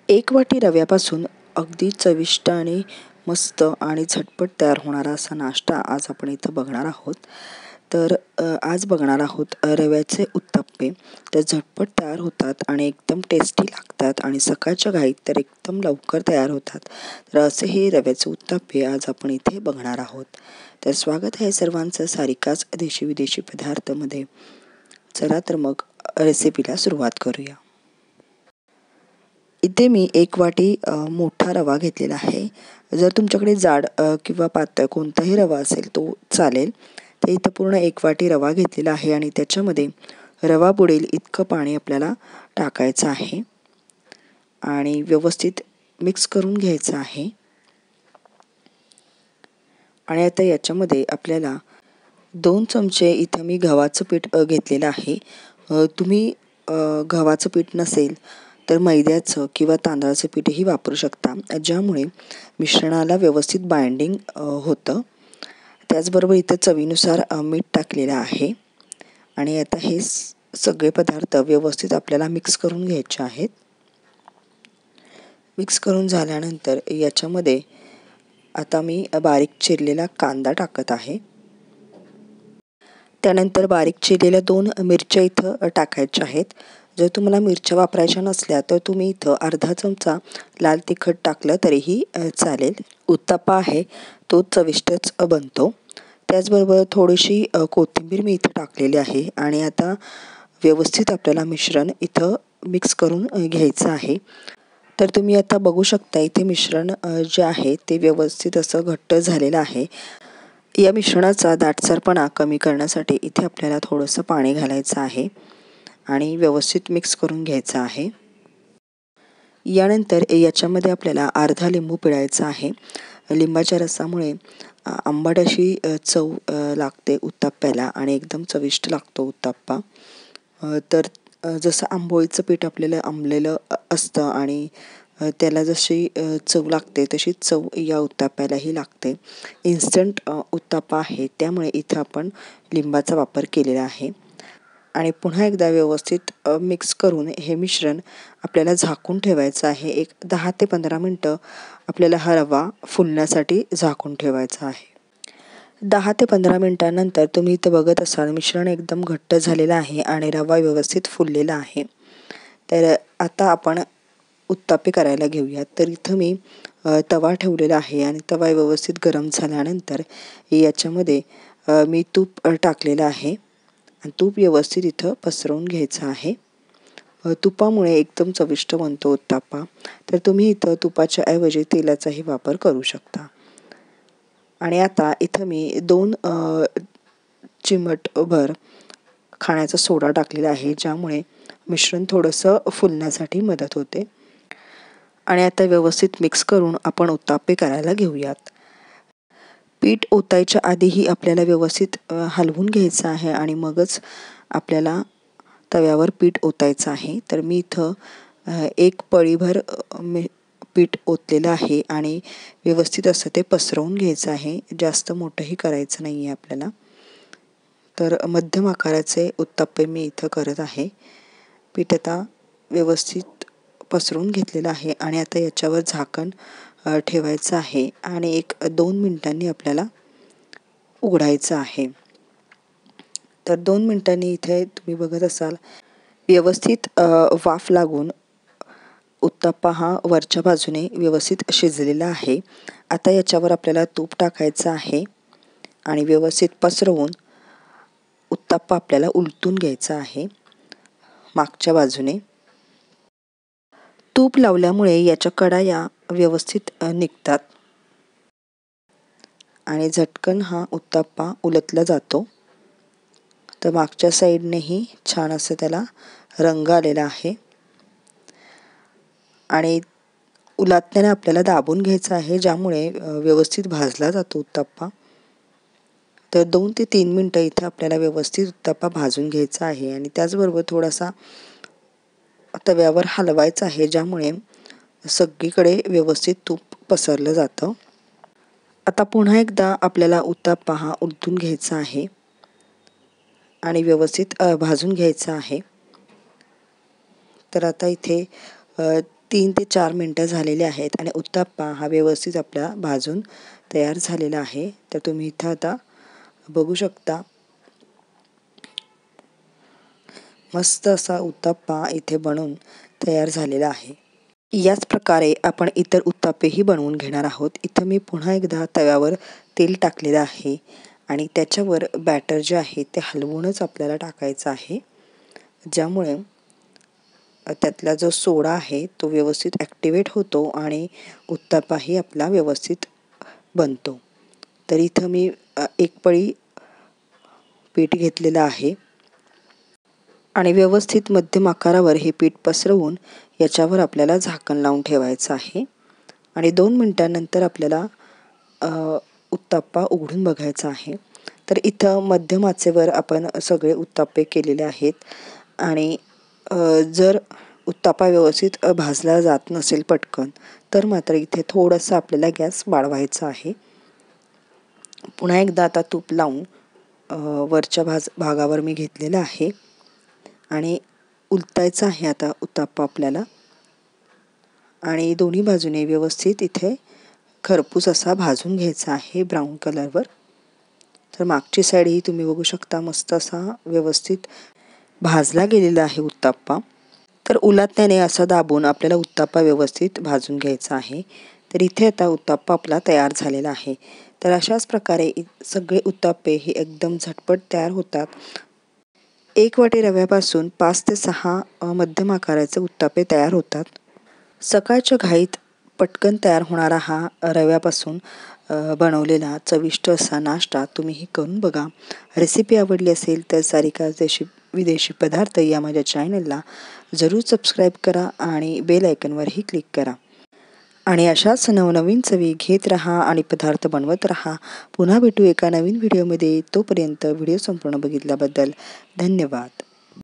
एक वाटी रव्यापासून अगदी चविष्ट आणि मस्त आणि झटपट तयार होणारा असा नाश्ता आज आपण इथं बघणार आहोत. तर आज बघणार आहोत रव्याचे उत्तप्पे. ते झटपट तयार होतात आणि एकदम टेस्टी लागतात आणि सकाळच्या घाईत तर एकदम लवकर तयार होतात. तर असे हे रव्याचे उत्तप्पे आज आपण इथे बघणार आहोत. तर स्वागत आहे सर्वांचं सारिकाच देशी विदेशी पदार्थामध्ये. चला तर मग रेसिपीला सुरुवात करूया. इथे मी एक वाटी मोठा रवा घेतलेला आहे. जर तुमच्याकडे जाड किंवा पातळ कोणताही रवा असेल तो चालेल. तर इथं पूर्ण एक वाटी रवा घेतलेला आहे आणि त्याच्यामध्ये रवा बुडेल इतकं पाणी आपल्याला टाकायचं आहे आणि व्यवस्थित मिक्स करून घ्यायचं आहे. आणि आता याच्यामध्ये आपल्याला 2 चमचे इथं मी गव्हाचं पीठ घेतलेलं आहे. तुम्ही गव्हाचं पीठ नसेल तर मैद्याचं किंवा तांदळाचं पीठही वापरू शकता, ज्यामुळे मिश्रणाला व्यवस्थित बाइंडिंग होतं. त्याचबरोबर इथं चवीनुसार मीठ टाकलेलं आहे आणि आता हे सगळे पदार्थ व्यवस्थित आपल्याला मिक्स करून घ्यायचे आहेत. मिक्स करून झाल्यानंतर याच्यामध्ये आता मी बारीक चिरलेला कांदा टाकत आहे. त्यानंतर बारीक चिरलेल्या 2 मिरच्या इथं टाकायच्या आहेत. जर तुम्हाला मिरच्या वापरायच्या नसल्या तर तुम्ही इथं अर्धा चमचा लाल तिखट टाकलं तरीही चालेल. उत्तप्पा आहे तो चविष्टच बनतो. त्याचबरोबर थोडीशी कोथिंबीर मी इथं टाकलेली आहे आणि आता व्यवस्थित आपल्याला मिश्रण इथं मिक्स करून घ्यायचं आहे. तर तुम्ही आता बघू शकता इथे मिश्रण जे आहे ते व्यवस्थित असं घट्ट झालेलं आहे. या मिश्रणाचा दाटसरपणा कमी करण्यासाठी इथे आपल्याला थोडंसं पाणी घालायचं आहे आणि व्यवस्थित मिक्स करून घ्यायचं आहे. यानंतर याच्यामध्ये आपल्याला अर्धा लिंबू पिळायचा आहे. लिंबाच्या रसामुळे आंबट अशी चव लागते उत्तप्प्याला आणि एकदम चविष्ट लागतो उत्तप्पा. तर जसं आंबोळीचं पीठ आपल्याला आंबलेलं असतं आणि त्याला जशी चव लागते तशी चव या उत्तप्प्यालाही लागते. इन्स्टंट उत्तप्पा आहे त्यामुळे इथं आपण लिंबाचा वापर केलेला आहे. आणि पुन्हा एकदा व्यवस्थित मिक्स करून हे मिश्रण आपल्याला झाकून ठेवायचं आहे. एक 10 ते 15 मिनटं आपल्याला हा रवा फुलण्यासाठी झाकून ठेवायचा आहे. 10 ते 15 मिनटानंतर तुम्ही इथं बघत असाल मिश्रण एकदम घट्ट झालेलं आहे आणि रवा व्यवस्थित फुललेला आहे. तर आता आपण उत्तप्पे करायला घेऊयात. तर इथं मी तवा ठेवलेला आहे आणि तवा व्यवस्थित गरम झाल्यानंतर याच्यामध्ये मी तूप टाकलेलं आहे आणि तूप व्यवस्थित इथं पसरवून घ्यायचं आहे. तुपामुळे एकदम चविष्ट बनतो उत्तप्पा. तर तुम्ही इथं तुपाच्या ऐवजी तेलाचाही वापर करू शकता. आणि आता इथं मी 2 चिमटभर खाण्याचा सोडा टाकलेला आहे, ज्यामुळे मिश्रण थोडंसं फुलण्यासाठी मदत होते. आणि आता व्यवस्थित मिक्स करून आपण उत्तप्पे करायला घेऊयात. पीठ ओतायच्या आधीही आपल्याला व्यवस्थित हलवून घ्यायचं आहे आणि मगच आपल्याला तव्यावर पीठ ओतायचं आहे. तर मी इथं 1 पळीभर पीठ ओतलेलं आहे आणि व्यवस्थित असं ते पसरवून घ्यायचं आहे. जास्त मोठंही करायचं नाही आहे आपल्याला. तर मध्यम आकाराचे उत्तप्पे मी इथं करत आहे. पीठ आता व्यवस्थित पसरवून घेतलेलं आहे आणि आता याच्यावर झाकण ठेवायचं आहे आणि 1-2 मिनिटांनी आपल्याला उघडायचं आहे. तर 2 मिनिटांनी इथे तुम्ही बघत असाल व्यवस्थित वाफ लागून उत्तप्पा हा वरच्या बाजूने व्यवस्थित शिजलेला आहे. आता याच्यावर आपल्याला तूप टाकायचं आहे आणि व्यवस्थित पसरवून उत्तप्पा आपल्याला उलटून घ्यायचा आहे मागच्या बाजूने. तूप लावल्यामुळे याच्या कडा या व्यवस्थित निघतात आणि झटकन हा उत्तप्पा उलटला जातो. तर मागच्या साईडनेही छान असं त्याला रंग आलेला आहे आणि उलटण्याने आपल्याला दाबून घ्यायचं आहे, ज्यामुळे व्यवस्थित भाजला जातो उत्तप्पा. तर 2 ते 3 मिनटं इथे आपल्याला व्यवस्थित उत्तप्पा भाजून घ्यायचा आहे आणि त्याचबरोबर थोडासा तव्यावर हलवायचं आहे, ज्यामुळे सगळीकडे व्यवस्थित तूप पसरलं जातं. आता पुन्हा एकदा आपल्याला उत्तप्पा हा उलटून घ्यायचा आहे आणि व्यवस्थित भाजून घ्यायचा आहे. तर आता इथे 3 ते 4 मिनटं झालेले आहेत आणि उत्तप्पा हा व्यवस्थित आपला भाजून तयार झालेला आहे. तर तुम्ही इथं आता बघू शकता मस्त असा उत्तप्पा इथे बनून तयार झालेला आहे. याच प्रकारे आपण इतर उत्तप्पेही बनवून घेणार आहोत. इथं मी पुन्हा एकदा तव्यावर तेल टाकलेलं आहे आणि त्याच्यावर बॅटर जे आहे ते हलवूनच आपल्याला टाकायचं आहे, ज्यामुळे त्यातला जो सोडा आहे तो व्यवस्थित ॲक्टिवेट होतो आणि उत्तप्पाही आपला व्यवस्थित बनतो. तर इथं मी एक पळी पीठ घेतलेलं आहे आणि व्यवस्थित मध्यम आकारावर हे पीठ पसरवून याच्यावर आपल्याला झाकण लावून ठेवायचं आहे आणि 2 मिनिटांनंतर आपल्याला उत्तप्पा उघडून बघायचा आहे. तर इथं मध्यम आचेवर आपण सगळे उत्तप्पे केलेले आहेत आणि जर उत्तप्पा व्यवस्थित भाजला जात नसेल पटकन, तर मात्र इथे थोडंसं आपल्याला गॅस वाढवायचा आहे. पुन्हा एकदा आता तूप लावून वरच्या भागावर मी घेतलेलं आहे आणि उलटायचं आहे आता उत्तप्पा आपल्याला आणि दोन्ही बाजूने व्यवस्थित इथे खरपूस असा भाजून घ्यायचा आहे ब्राऊन कलरवर. तर मागची साईडही तुम्ही बघू शकता मस्त असा व्यवस्थित भाजला गेलेला आहे उत्तप्पा. तर उलटण्याने असं दाबून आपल्याला उत्तप्पा व्यवस्थित भाजून घ्यायचा आहे. तर इथे आता उत्तप्पा आपला तयार झालेला आहे. तर अशाच प्रकारे सगळे उत्तप्पे हे एकदम झटपट तयार होतात. 1 वाटी रव्यापासून 5 ते 6 मध्यम आकाराचे उत्तप्पे तयार होतात. सकाळच्या घाईत पटकन तयार होणारा हा रव्यापासून बनवलेला चविष्ट असा नाश्ता तुम्हीही करून बघा. रेसिपी आवडली असेल तर सारिकाज देशी विदेशी पदार्थ या माझ्या चॅनलला जरूर सबस्क्राईब करा आणि बेल आयकॉनवरही क्लिक करा. आणि अशाच नवनवीन चवी घेत राहा आणि पदार्थ बनवत राहा. पुन्हा भेटू एका नवीन व्हिडिओमध्ये. तोपर्यंत व्हिडिओ संपूर्ण बघितल्याबद्दल धन्यवाद.